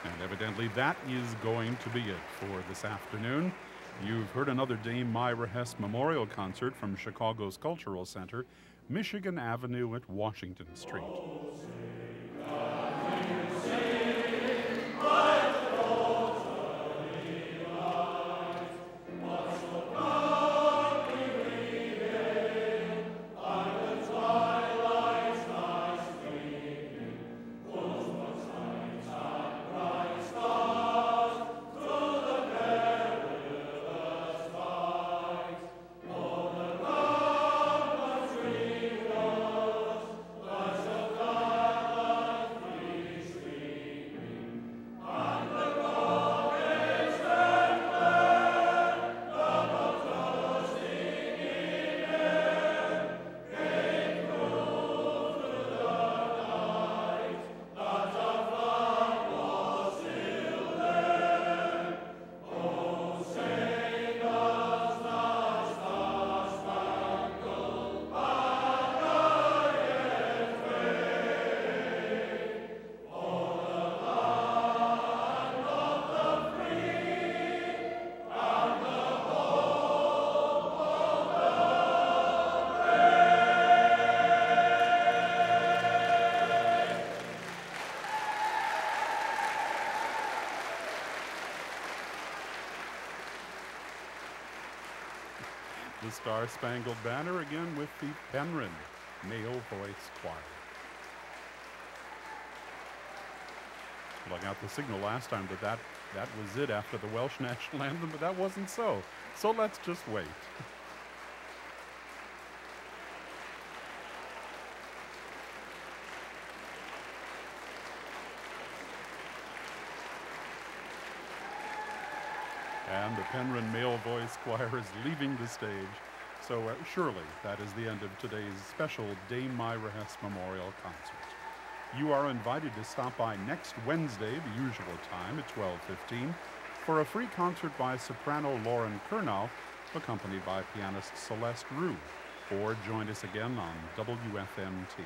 And evidently that is going to be it for this afternoon. You've heard another Dame Myra Hess Memorial Concert from Chicago's Cultural Center, Michigan Avenue at Washington Street. The Star-Spangled Banner again with the Penrhyn Male Voice Choir. Well, I got the signal last time that was it after the Welsh national anthem, but that wasn't so. So let's just wait. And the Penrhyn Male Voice Choir is leaving the stage. So surely that is the end of today's special Dame Myra Hess Memorial Concert. You are invited to stop by next Wednesday, the usual time at 12:15, for a free concert by soprano Lauren Curnow, accompanied by pianist Celeste Rue. Or join us again on WFMT.